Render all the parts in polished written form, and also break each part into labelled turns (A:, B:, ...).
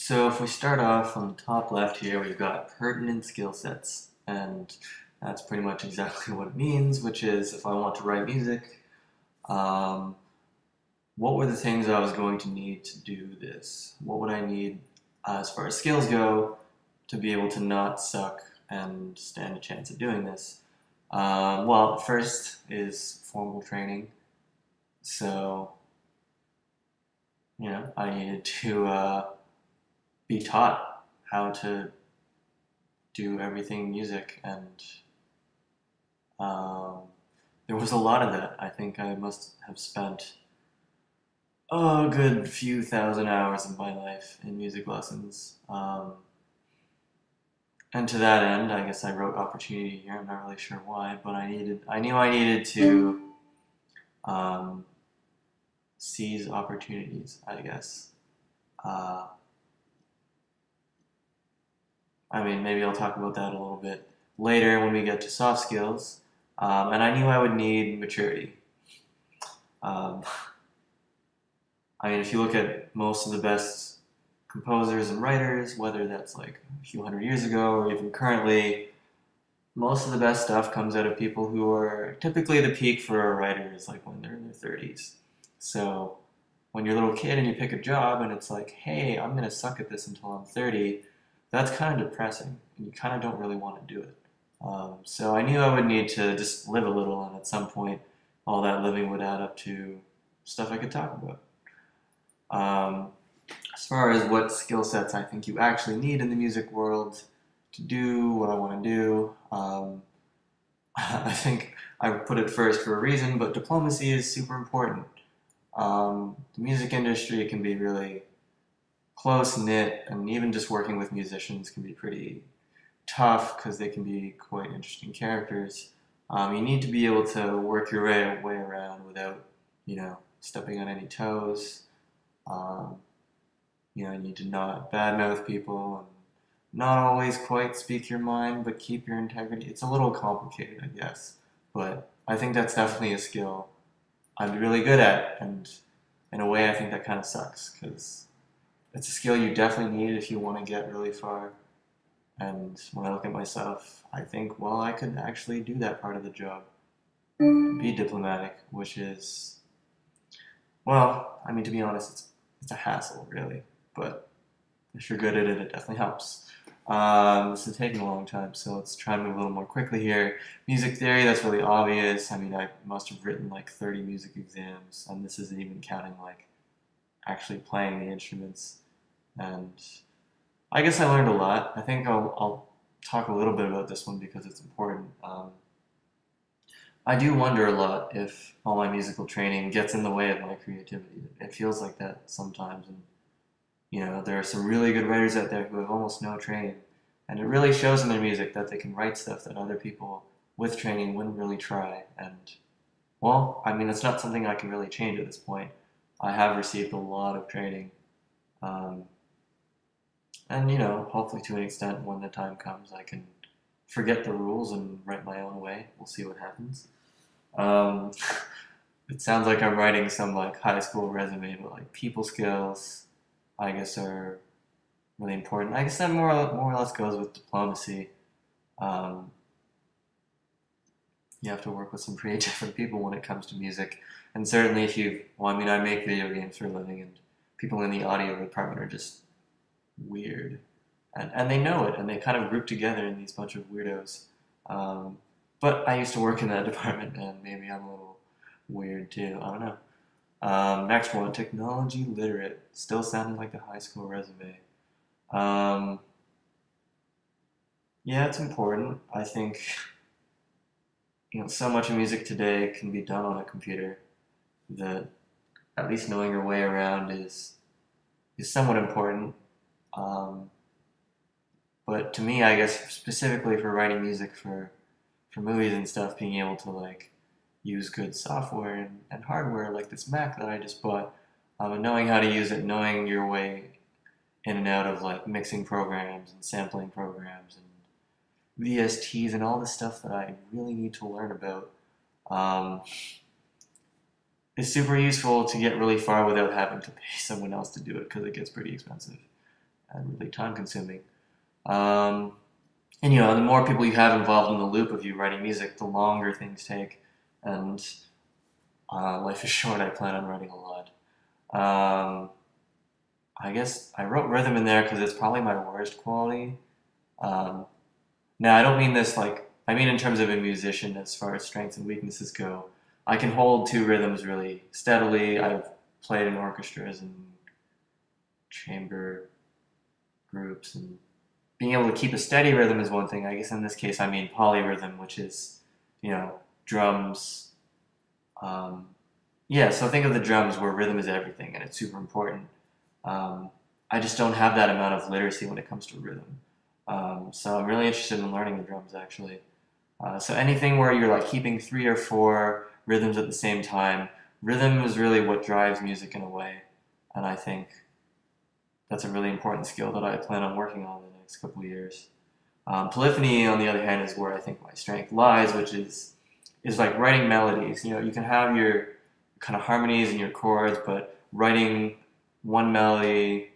A: So if we start off on the top left here, we've got pertinent skill sets, and that's pretty much exactly what it means, which is if I want to write music, um, what were the things I was going to need to do this? What would I need as far as skills go to be able to not suck and stand a chance at doing this? Well, first is formal training. So, I needed to be taught how to do everything music, and um, there was a lot of that. I think I must have spent a good few thousand hours of my life in music lessons. And to that end, I guess I wrote opportunity here. I'm not really sure why, but I knew I needed to um, seize opportunities, I guess. Uh, I mean, maybe I'll talk about that a little bit later when we get to soft skills. And I knew I would need maturity. Um, I mean, if you look at most of the best composers and writers, whether that's like a few hundred years ago or even currently, most of the best stuff comes out of people who are typically the peak for a writer is like when they're in their 30s. So when you're a little kid and you pick a job and it's like, hey, I'm going to suck at this until I'm 30, that's kind of depressing and you kind of don't really want to do it. So I knew I would need to just live a little, and at some point, all that living would add up to stuff I could talk about. Um, as far as what skill sets I think you actually need in the music world to do what I want to do, I think I put it first for a reason, but diplomacy is super important. The music industry can be really close knit, and even just working with musicians can be pretty tough because they can be quite interesting characters. You need to be able to work your way around without, stepping on any toes. Um, you need to not badmouth people and not always quite speak your mind, but keep your integrity. It's a little complicated, I guess, but I think that's definitely a skill I'm really good at, and in a way, I think that kind of sucks because it's a skill you definitely need if you want to get really far. And when I look at myself, I think, well, I could actually do that part of the job, be diplomatic, which is, well, I mean, to be honest, it's a hassle, really. But if you're good at it, it definitely helps. This is taking a long time, so let's try and move a little more quickly here. Music theory, that's really obvious. I mean, I must have written like 30 music exams, and this isn't even counting like actually playing the instruments. And I guess I learned a lot. I think I'll talk a little bit about this one because it's important. I do wonder a lot if all my musical training gets in the way of my creativity. It feels like that sometimes, and there are some really good writers out there who have almost no training, and it really shows in their music that they can write stuff that other people with training wouldn't really try. And well, I mean, it's not something I can really change at this point. I have received a lot of training, um, and hopefully to an extent, when the time comes, I can forget the rules and write my own way. We'll see what happens. Um, it sounds like I'm writing some like high school resume, but like people skills, I guess, are really important. I guess that more or less goes with diplomacy. Um, you have to work with some pretty different people when it comes to music, and certainly if you, well, I mean, I make video games for a living, and people in the audio department are just weird, and they know it, and they kind of group together in these bunch of weirdos. Um, but I used to work in that department, and maybe I'm a little weird too. I don't know. Next one, technology literate. Still sounding like a high school resume. Um, yeah, it's important. I think so much of music today can be done on a computer that at least knowing your way around is somewhat important. Um, but to me, I guess specifically for writing music for movies and stuff, being able to like use good software and hardware like this Mac that I just bought, and knowing how to use it, knowing your way in and out of like mixing programs and sampling programs and VSTs and all the stuff that I really need to learn about, um, is super useful to get really far without having to pay someone else to do it because it gets pretty expensive. and really time consuming. Um, and you know, the more people you have involved in the loop of you writing music, the longer things take. And life is short. I plan on writing a lot. Um, I guess I wrote rhythm in there because it's probably my worst quality. Um, Now, I don't mean this like, I mean in terms of a musician as far as strengths and weaknesses go. I can hold two rhythms really steadily. I've played in orchestras and chamber groups, and being able to keep a steady rhythm is one thing. I guess in this case, I mean polyrhythm, which is, you know, drums. Um, yeah, so think of the drums where rhythm is everything and it's super important. Um, I just don't have that amount of literacy when it comes to rhythm. So I'm really interested in learning the drums actually. So anything where you're like keeping three or four rhythms at the same time, rhythm is really what drives music in a way, and I think that's a really important skill that I plan on working on in the next couple of years. Polyphony, on the other hand, is where I think my strength lies, which is like writing melodies. You know, you can have your kind of harmonies and your chords, but writing one melody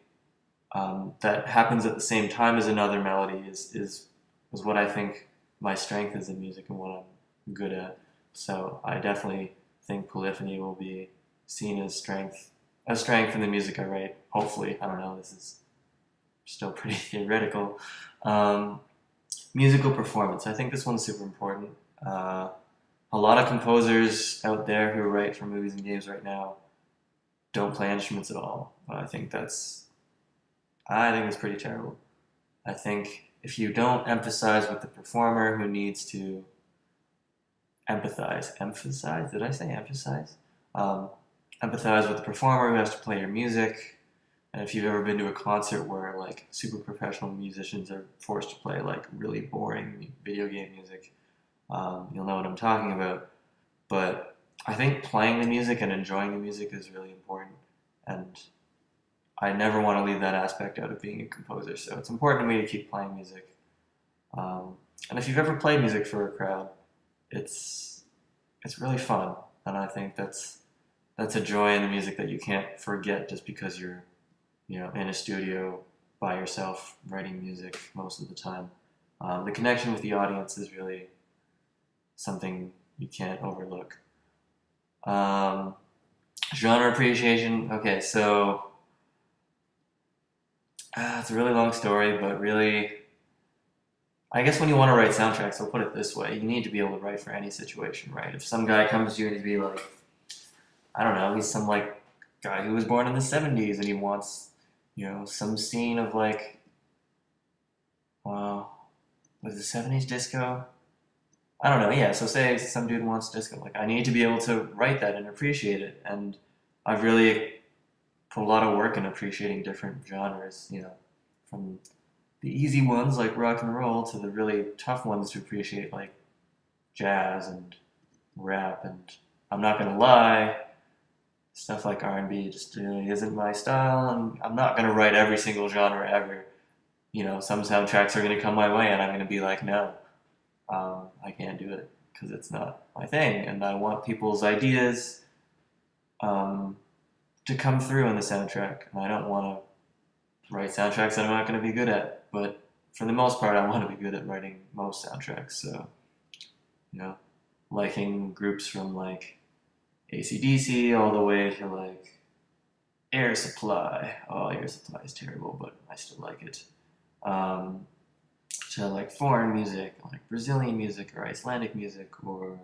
A: that happens at the same time as another melody is what I think my strength is in music and what I'm good at. So I definitely think polyphony will be seen as strength in the music I write. Hopefully, I don't know. This is still pretty theoretical. Um, Musical performance. I think this one's super important. Uh, a lot of composers out there who write for movies and games right now don't play instruments at all. I think it's pretty terrible. I think if you don't emphasize with the performer who needs to emphasize, did I say emphasize? Um, Empathize with the performer who has to play your music. And if you've ever been to a concert where like super professional musicians are forced to play like really boring video game music, you'll know what I'm talking about. But I think playing the music and enjoying the music is really important. And I never want to leave that aspect out of being a composer. So it's important to me to keep playing music. And if you've ever played music for a crowd, it's it's really fun, and I think that's a joy in the music that you can't forget just because you're in a studio by yourself writing music most of the time. The connection with the audience is really something you can't overlook. Um, Genre appreciation. Okay, so it's a really long story, but really, I guess when you want to write soundtracks, I'll put it this way: you need to be able to write for any situation, right? If some guy comes to you and he's be like, I don't know, he's some like guy who was born in the '70s and he wants, some scene of like, well, was the '70s disco? I don't know. Yeah, so say some dude wants disco, like I need to be able to write that and appreciate it, and I've really put a lot of work in appreciating different genres, from the easy ones like rock and roll to the really tough ones to appreciate like jazz and rap. And I'm not gonna lie, stuff like R&B just really isn't my style, and I'm not gonna write every single genre ever. Some soundtracks are gonna come my way, and I'm gonna be like, no, I can't do it because it's not my thing, and I want people's ideas um, to come through in the soundtrack, and I don't want to write soundtracks that I'm not going to be good at. But for the most part, I want to be good at writing most soundtracks. So, you know, liking groups from like AC/DC all the way to like Air Supply. Oh, Air Supply is terrible, but I still like it. Um, to like foreign music, like Brazilian music or Icelandic music or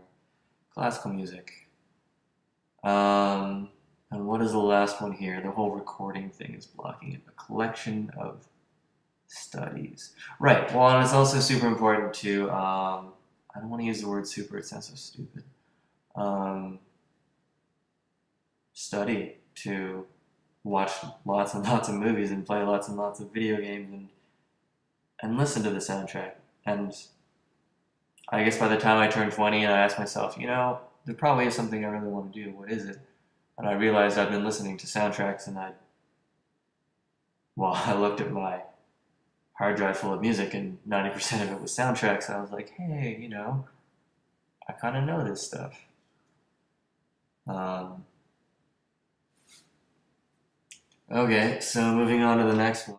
A: classical music. Um, and what is the last one here? The whole recording thing is blocking it. A collection of studies. Right. Well, and it's also super important to, I don't want to use the word super, it sounds so stupid. Um, Study to watch lots and lots of movies and play lots and lots of video games and listen to the soundtrack. And I guess by the time I turned 20 and I asked myself, there probably is something I really want to do. What is it? And I realized I've been listening to soundtracks and I looked at my hard drive full of music and 90% of it was soundtracks. I was like, hey, I kind of know this stuff. Um, okay, so moving on to the next one.